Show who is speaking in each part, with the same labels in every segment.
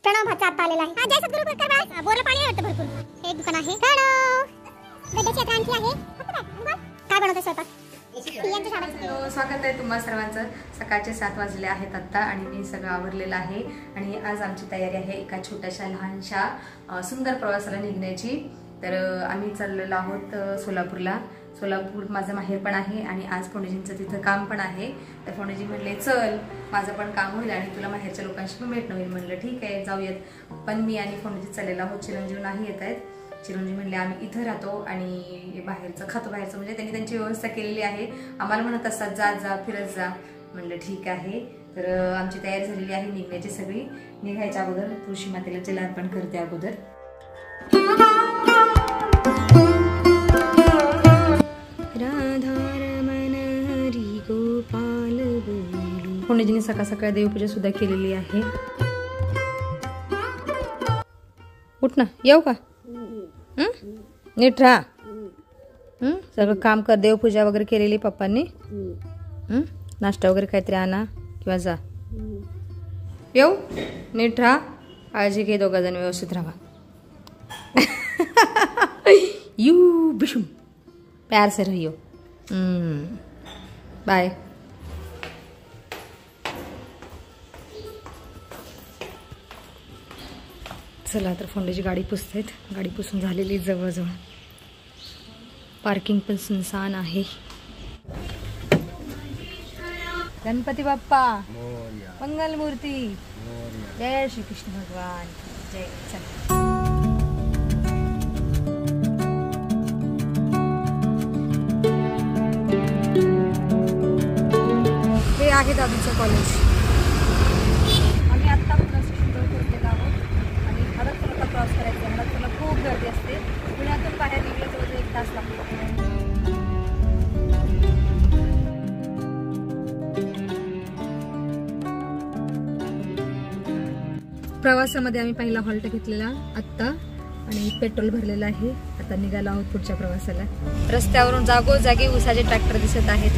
Speaker 1: प्रणव भाचा आता आलेला आहे. जय सद्गुरू प्रकार बोरला पाणी वाटतं भरपूर. हे एक दुकान आहे. प्रणव गड्ड्याची यात्रा आणखी आहे. काय बनवते स्वयंपाक?
Speaker 2: स्वागत आहे तुम्हा सर्वांचं. सकाळचे 7 वाजले आहेत आत्ता आणि मी सगळं आवरलेलं आहे आणि आज आमची तयारी आहे एका छोट्याशा लहानशा सुंदर प्रवासाला निघण्याची. तर आम्ही चाललेलो आहोत सोलापूरला. सोलापूर माझं माहेर पण आहे आणि आज फोंडेजींचं तिथं काम पण आहे. तर फोंडेजी म्हणले चल माझं पण काम होईल आणि तुला माहेरच्या लोकांशी पण भेटणं होईल. म्हणलं ठीक आहे जाऊयात. पण मी आणि फोंडेजी चाललेलो आहोत. चिरंजीव नाही येत आहेत. चिरंजीव म्हणले आम्ही इथं राहतो आणि बाहेरचं खातो. बाहेरचं म्हणजे त्यांनी त्यांची व्यवस्था केलेली आहे. आम्हाला म्हणत असतात जा जा फिरत जा. म्हणलं ठीक आहे. तर आमची तयारी झालेली आहे निघण्याची सगळी. निघायच्या अगोदर तुळशी मातेला जल अर्पण करते अगोदर. फोंडेजीने सकाळ सकाळ देवपूजा सुद्धा केलेली आहे. उठ ना येऊ का? नीट राहा. सगळं काम कर. देवपूजा वगैरे केलेली पप्पांनी. नाश्ता वगैरे काहीतरी आणा किंवा जा. येऊ नीट राहा. काळजी घे. दोघा जण व्यवस्थित राहा. यू बिशुम प्यार से रहियो. बाय. चला तर फोंडेची गाडी पुसतायत. गाडी पुसून झालेली जवळजवळ. पार्किंग पण सुनसान आहे. गणपती बाप्पा मंगल मूर्ती. जय श्री कृष्ण भगवान जय. चला हे आहे दादूचं कॉलेज. आम्ही आत्ता पुन्हा स्टेशनवर पोहोचलेलो आहोत आणि हडपसरला क्रॉस करायचं. हडपसरला खूप गर्दी असते. पुण्यातून बाहेर निघलं जवळजवळ 1 तास लागतो. प्रवासामध्ये आम्ही पहिला हॉल्ट घेतलेला आत्ता आणि पेट्रोल भरलेलं आहे. आता निघालो आहोत पुढच्या प्रवासाला. रस्त्यावरून जागोजागी उसाचे ट्रॅक्टर दिसत आहेत.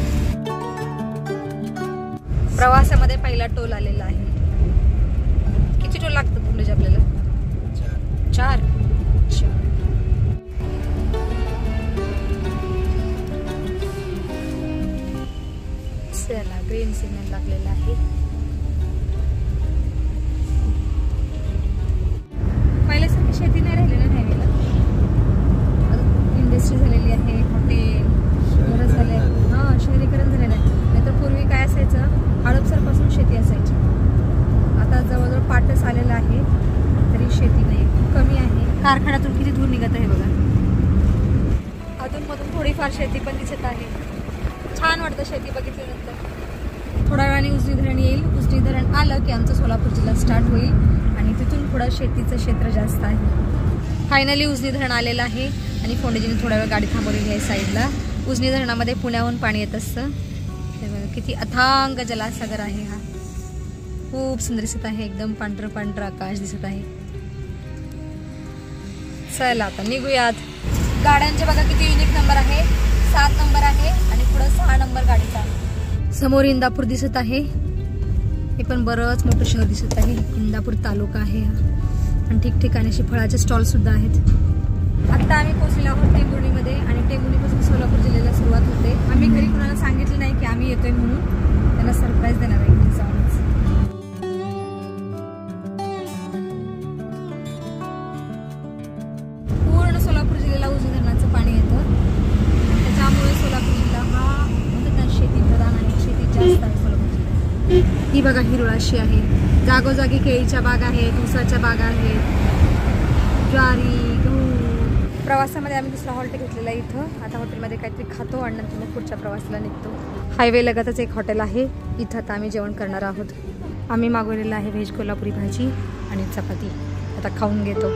Speaker 2: प्रवासामध्ये पहिला टोल आलेला आहे. किती टोल लागतात म्हणजे आपल्याला? 4. चला ग्रीन सिग्नल लागलेला आहे. पहिल्यासारखी शेती नाही राहिली ना हायवेला. इंडस्ट्री झालेली आहे. हॉटेल घर झाले. शहरीकरण झालेलं आहे. नाहीतर पूर्वी काय असायचं हडपसरपासून शेती असायची. आता जवळजवळ पाटस आलेला आहे तरी शेती नाही. कमी आहे. कारखान्यातून किती धूर निघत आहे बघा. अधूनमधून थोडीफार शेती पण दिसत आहे. छान वाटतं शेती बघितल्यानंतर. थोड्या वेळाने उजनी धरण येईल. उजनी धरण आलं की आमचं सोलापूर जिल्हा स्टार्ट होईल आणि तिथून पुढं शेतीचं क्षेत्र जास्त आहे. फायनली उजनी धरण आलेलं आहे आणि फोंडेजीने थोड्या वेळ गाडी थांबवलेली आहे साईडला. उजनी धरणामध्ये पुण्याहून पाणी येत असतं. किती अथांग जलासागर आहे हा. खूप सुंदर दिसत आहे. एकदम पांढरं पांढरं आकाश दिसत आहे. चला आता निघूयात. गाड्यांचे बघा किती युनिक नंबर आहे. 7 नंबर आहे आणि पुढे 6 नंबर गाडीचा. समोर इंदापूर दिसत आहे. हे पण बरंच मोठं शहर दिसत आहे. इंदापूर तालुका आहे आणि ठिकठिकाणी असे फळाचे स्टॉल सुद्धा आहेत. आता आम्ही पोहोचलेलो आहोत टेंभुर्णीमध्ये आणि टेंभुर्णीपासून सोलापूर जिल्ह्याला सुरुवात होते. आम्ही घरी कुणाला सांगितलं नाही की आम्ही येतोय म्हणून. त्यांना सरप्राईज देणार आहे इथे जाऊनच. पूर्ण सोलापूर जिल्ह्याला उजनी धरणाचं पाणी येतं. त्याच्यामुळे सोलापूर जिल्हा हा म्हणतात शेती प्रधान आहे. शेती जास्त आहे सोलापूर जिल्ह्यात. ही बघा हिरवळाशी आहे. जागोजागी केळीच्या बागा आहेत. ऊसाच्या बागा आहेत. ज्वारी गहू. प्रवासामध्ये आम्ही दुसरा हॉल्ट घेतलेला आहे इथं. आता हॉटेलमध्ये काहीतरी खातो आणि नंतर मग पुढच्या प्रवासाला निघतो. हायवे लगतच एक हॉटेल आहे. इथं आता आम्ही जेवण करणार आहोत. आम्ही मागवलेलं आहे व्हेज कोल्हापुरी भाजी आणि चपाती. आता खाऊन घेतो.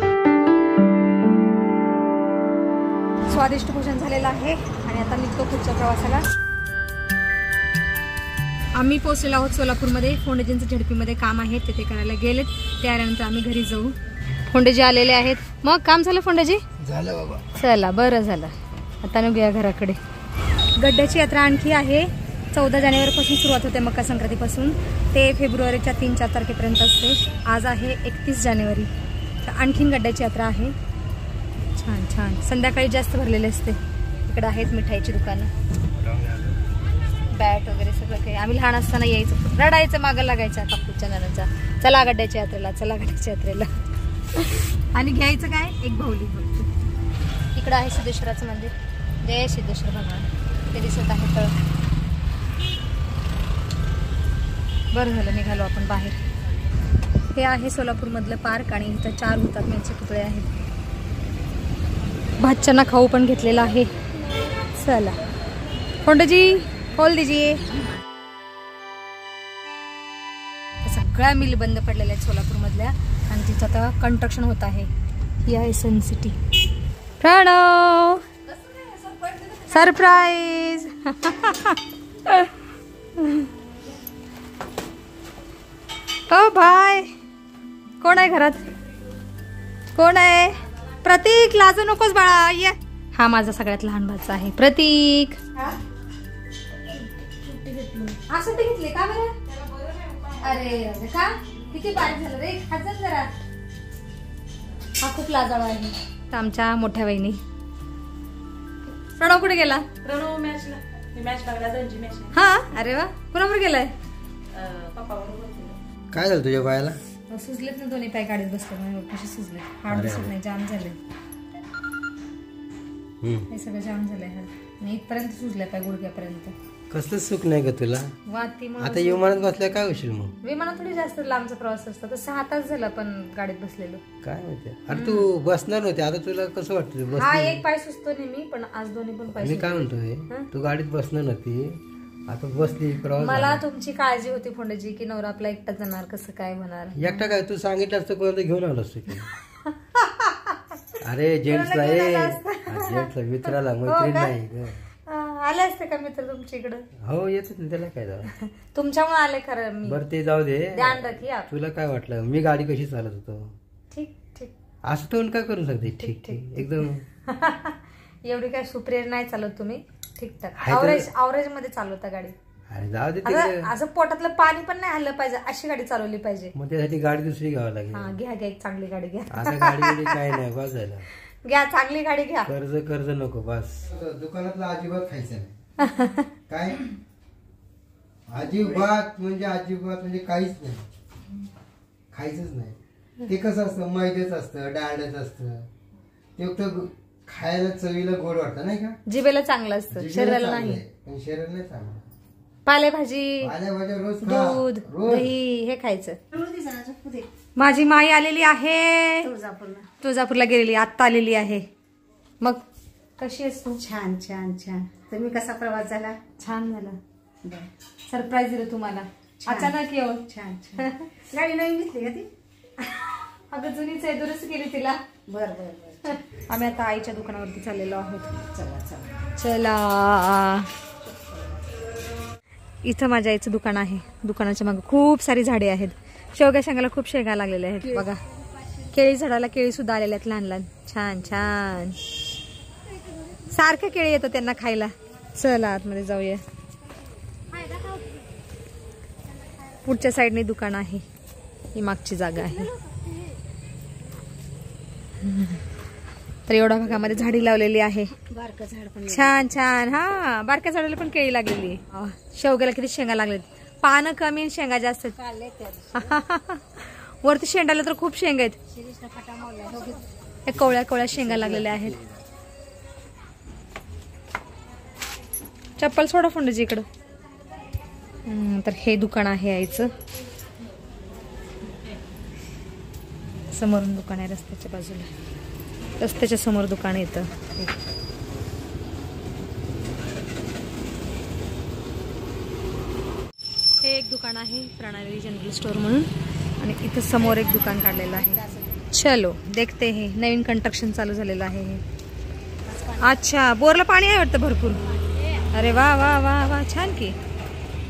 Speaker 2: स्वादिष्ट भोजन झालेलं आहे आणि आता निघतो पुढच्या प्रवासाला. आम्ही पोहोचलेलो आहोत सोलापूरमध्ये. फोंडेजींचं झडपीमध्ये काम आहे तिथे करायला गेलेत. त्यानंतर आम्ही घरी जाऊ. फोंडेजी आलेले आहेत. मग काम झालं फोंडेजी?
Speaker 3: झालं बाबा.
Speaker 2: चला बरं झालं. आता निघूया घराकडे. गड्ड्याची यात्रा आणखी आहे. 14 जानेवारीपासून सुरुवात होते मकर संक्रांतीपासून ते फेब्रुवारीच्या 3-4 तारखेपर्यंत असते. आज आहे 31 जानेवारी. तर आणखीन गड्ड्याची यात्रा आहे. छान छान संध्याकाळी जास्त भरलेले असते. इकडे आहेत मिठाईची दुकानं, बॅट वगैरे सगळं काही. आम्ही लहान असताना यायचं, रडायचं, मागं लागायचं काकूच्या नानाचा, चला गड्ड्याच्या यात्रेला, चला गड्ड्याच्या यात्रेला. आणि घ्यायचं काय, एक भाऊली फक्त. इकडं आहे सिद्धेश्वराचं मंदिर. जय सिद्धेश्वर भगवान. ते दिसत आहे तळ. बरं झालं निघालो आपण बाहेर. हे आहे सोलापूरमधलं पार्क आणि इथं 4 हुतात्म्यांचे पुतळे आहेत. भातच्यांना खाऊ पण घेतलेला आहे. चला कोंडजी खोल दीजिए. सगळ्या मिल बंद पडलेल्या आहेत सोलापूरमधल्या आणि तिथं आता कंस्ट्रक्शन होत आहे. ही आहे सन सिटी. प्रणव सरप्राईज. ओ भाई कोण आहे घरात, कोण आहे? प्रतीक लाजू नकोस बाळा, ये. हा माझा सगळ्यात लहान भाचा आहे प्रतीक. सुट्टी घेतली का बरं? अरे का किती बारीक झालं रे, खाजन जरा. हा खूप लाजाळू आहे. आमच्या मोठ्या वहिनी. प्रणव कुठे गेला?
Speaker 3: प्रणव मॅचला, मॅच बघायला जायची मॅच.
Speaker 2: हा अरे वा, कुणावर गेलाय?
Speaker 3: पप्पा बरोबर.
Speaker 4: काय झालं तुझ्या पायाला?
Speaker 2: सुजलेत ना दोन्ही पाय गाडीत बसले. कसे सुजले, हाड दिसत नाही, जाम झाले. हे सगळं जाम झालंय हाड. इथपर्यंत सुजले पाय, गुडघ्यापर्यंत.
Speaker 4: कसलं सुख नाही ग तुला? आता विमानात बसल्या काय होशील मग?
Speaker 2: विमानात थोडी जास्त लांबचा प्रवास असतो. तर 6 तास झाला पण गाडीत बसलेलो.
Speaker 4: काय माहिती. अरे तू बसणार नव्हती, आता तुला कसं वाटतं?
Speaker 2: हा एक पाय सुचतो नेहमी, पण आज दोन्ही पण पाय.
Speaker 4: मी काय म्हणतोय, तू गाडीत बसणार नव्हती, आता बसली. प्रवास
Speaker 2: मला तुमची काळजी होती फोंडजी की नवरा आपला एकटा जाणार, कसं काय होणार.
Speaker 4: एकटा काय, तू सांगितलं असतं कोणाला घेऊन आलो असतो की. अरे जेंट्सला, जेंट्सला मित्राला, मैत्रीण नाही.
Speaker 2: आले असते का मित्र तुमच्या इकडं?
Speaker 4: हो येतच ना, त्याला काय झालं.
Speaker 2: तुमच्यामुळे आले खरं मी.
Speaker 4: बरं ते जाऊ दे,
Speaker 2: ध्यान राखी.
Speaker 4: तुला काय वाटलं मी गाडी कशी चालत होतो?
Speaker 2: ठीक ठीक.
Speaker 4: असं तोंड काय करू शकते? ठीक ठीक एकदम.
Speaker 2: एवढी काय सुप्रियर नाही चालत तुम्ही, ठीकठाक आवरेज मध्ये चालवता गाडी.
Speaker 4: अरे जाऊ दे,
Speaker 2: असं पोटातलं पाणी पण नाही हल्लं पाहिजे, अशी गाडी चालवली पाहिजे.
Speaker 4: मग त्यासाठी गाडी दुसरी घ्यावी लागेल.
Speaker 2: हा घ्या घ्या, एक चांगली गाडी घ्या.
Speaker 4: आता गाडी काय नाही, बस झालं.
Speaker 2: घ्या चांगली गाडी घ्या.
Speaker 4: कर्ज नको बस. दुकानातला अजिबात खायचं नाही. काय अजिबात म्हणजे काहीच नाही, खायचंच नाही. ते कसं असतं, मैद्याच असतं, डाळच असतं. ते फक्त खायला चवीला गोड वाटतं नाही का,
Speaker 2: जिभेला चांगलं असतं, शरीराला नाही.
Speaker 4: पण शरीराला नाही चांगलं.
Speaker 2: पालेभाजी,
Speaker 4: रोज
Speaker 2: दूध, दही हे खायचं. माझी माई आलेली आहे तुळजापूरला गेलेली, आत्ता आलेली आहे. मग कशी आहेस तू?
Speaker 3: छान छान छान. तुम्ही कसा प्रवास झाला?
Speaker 2: छान झाला. सरप्राईज दिलं तुम्हाला अचानक येऊन.
Speaker 3: छान छान. गाडी नवीन घेतली का ती?
Speaker 2: अगं जुनीच आहे, दुरुस्त केली तिला.
Speaker 3: बर बर बर.
Speaker 2: आम्ही आता आईच्या दुकानावरती चाललेलो आहोत.
Speaker 3: चला चला
Speaker 2: चला. इथं माझ्या आईचं दुकान आहे. दुकानाच्या मागे खूप सारी झाडे आहेत. शेवग्या शेंगाला खूप शेंगा लागलेल्या आहेत बघा. केळी झाडाला केळी सुद्धा आलेल्या आहेत लहान लहान. छान छान, सारखे केळी येतं त्यांना खायला. चला आतमध्ये जाऊया. पुढच्या साईडने दुकान आहे, ही मागची जागा आहे. तर एवढ्या भागामध्ये झाडी लावलेली आहे.
Speaker 3: बारकं झाड पण
Speaker 2: छान छान. हा बारक्या झाडाला पण केळी लागलेली आहे. शेवग्याला किती शेंगा लागलेत. पानं कमी आणि शेंगा जास्त. वरती शेंडाला तर खूप शेंगा आहेत. कवळ्या कवळ्या शेंगा लागलेल्या आहेत. चप्पल सोडा फोंडजी इकडं. तर हे दुकान आहे आईचं. समोरून दुकान आहे रस्त्याच्या बाजूला. रस्त्याच्या समोर दुकान येतं. हे एक दुकान आहे प्रणाली जनरल स्टोर म्हणून, आणि इथं समोर एक दुकान काढलेलं आहे. चलो देखते हे नवीन कंस्ट्रक्शन चालू झालेलं आहे हे. अच्छा, बोरला पाणी आहे वाटतं भरपूर. अरे वा वा वा वा, छान की.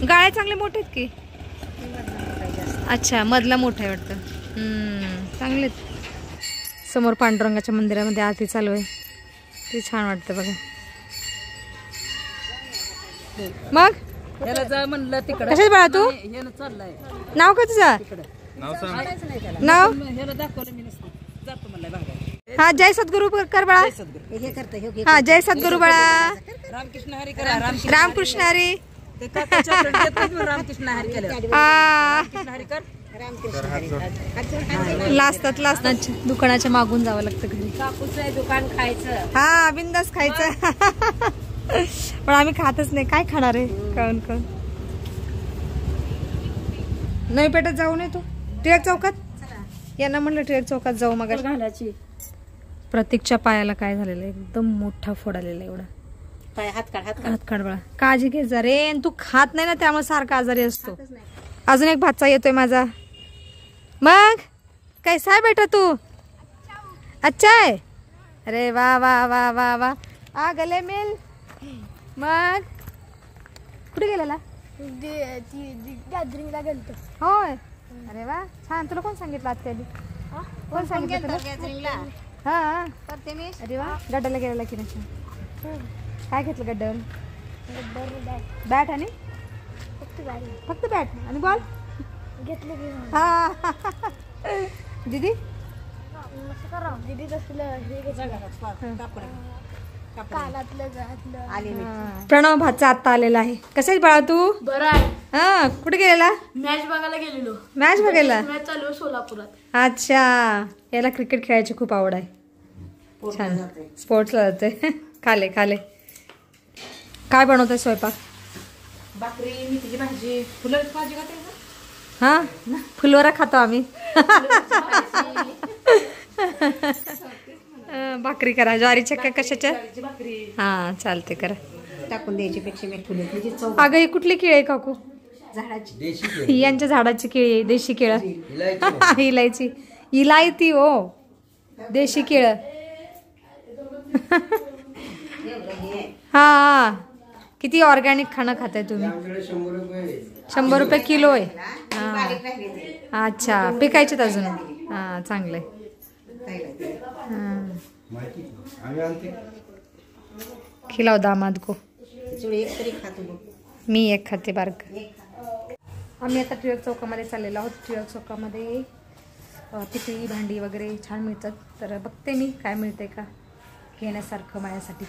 Speaker 2: गाळ्या चांगले मोठे आहेत की. अच्छा, मधला मोठा आहे वाटतं. चांगलेत. समोर पांडुरंगाच्या मंदिरामध्ये आरती चालू आहे. ते छान वाटतं बघा. मग
Speaker 3: त्याला जा म्हणलं तिकडं.
Speaker 5: कशाच बाळा तू?
Speaker 3: हे चाललंय
Speaker 5: नाव काय तुझं? नाव?
Speaker 3: ह्याला दाखवलं मी नसतं. जातो म्हणलं बाहेर.
Speaker 5: हा जय सद्गुरु कर बाळा.
Speaker 3: हे करतं
Speaker 5: हा जय सद्गुरु बाळा.
Speaker 3: रामकृष्ण हरी करा.
Speaker 5: रामकृष्ण हरी.
Speaker 3: ते काका चॉकलेट देत नाही, रामकृष्ण हरी केलं.
Speaker 5: हा
Speaker 3: रामकृष्ण हरी कर.
Speaker 5: लाजतात दुकानाच्या मागून जावं लागतं घरी.
Speaker 3: कापूचं दुकान खायचं.
Speaker 5: हा बिंदास खायचं. पण आम्ही खातच नाही. काय खाणार आहे कळून कळून. नवी पेठेत जाऊ नये तू टिळक चौकात. यांना म्हणलं टिळक चौकात जाऊ. मग
Speaker 3: घालायची
Speaker 5: प्रतीकच्या पायाला काय झालेलं आहे? एकदम मोठा फोड आलेला एवढा.
Speaker 3: पाय हात
Speaker 5: काढ बाळा. काळजी घे जा रे. तू खात नाही ना त्यामुळे सारखा आजारी असतो. अजून एक भाचा येतोय माझा. मग कैसा आहे बेटा तू? अच्छा आहे. अरे वा वा वा वा वा. आ गले मिल. मग कुठे गेलेला?
Speaker 1: गॅदरिंगला गेलतो.
Speaker 5: होय. अरे वा छान. तुला कोण सांगितलं आत्या आधी? कोण सांगितलं तुला? हा
Speaker 1: करते मी.
Speaker 5: अरे वा. गड्ड्याला गेलेला की नाही? काय घेतलं गड्ड्यावर? बॅट आणि फक्त बॅट आणि बॉल
Speaker 1: घेतले की
Speaker 5: हा. दीदी
Speaker 1: दीदी तसलं कानातलं घातलं.
Speaker 5: प्रणव भाचा आता आलेला आहे. कसं आहे बाळा तू?
Speaker 1: बरं आहे.
Speaker 5: हा कुठे गेलेला?
Speaker 1: मॅच बघायला गेलेलो.
Speaker 5: मॅच बघायला?
Speaker 1: मॅच चालू आहे सोलापुरात.
Speaker 5: अच्छा. याला क्रिकेट खेळायची खूप आवड आहे. छान स्पोर्ट्सला जाते. खाले खाले. काय बनवताय स्वयंपाक?
Speaker 3: भाकरी मेथीची भाजी फुलाची भाजी खाते.
Speaker 5: हा फुलवरा खातो आम्ही. भाकरी करा. ज्वारीच्या का कशाच्या? हा चालते करा.
Speaker 3: टाकून द्यायची पेक्षा मी फुले त्याची चव.
Speaker 5: अगं ही कुठली केळी आहे काकू?
Speaker 3: झाडाची.
Speaker 4: देशी केळी.
Speaker 5: यांच्या झाडाची केळी आहे. देशी केळ.
Speaker 4: इलायची.
Speaker 5: इलायची. इलायती हो. देशी केळ. हा किती ऑर्गॅनिक खाणं खाताय तुम्ही?
Speaker 4: आमच्याकडे 100 रुपये.
Speaker 5: 100 रुपये किलो आहे. हा अच्छा. पिकायचेत अजून. हा चांगलंय.
Speaker 4: माहिती आम्ही आणते.
Speaker 5: खिलाव दामाद को.
Speaker 3: एक तरी खातो.
Speaker 5: मी एक खाते बारक. आम्ही आता टिळक चौकामध्ये चाललेलो आहोत. टिळक चौकामध्ये पितळी भांडी वगैरे छान मिळतात. तर बघते मी काय मिळते का घेण्यासारखं माझ्यासाठी.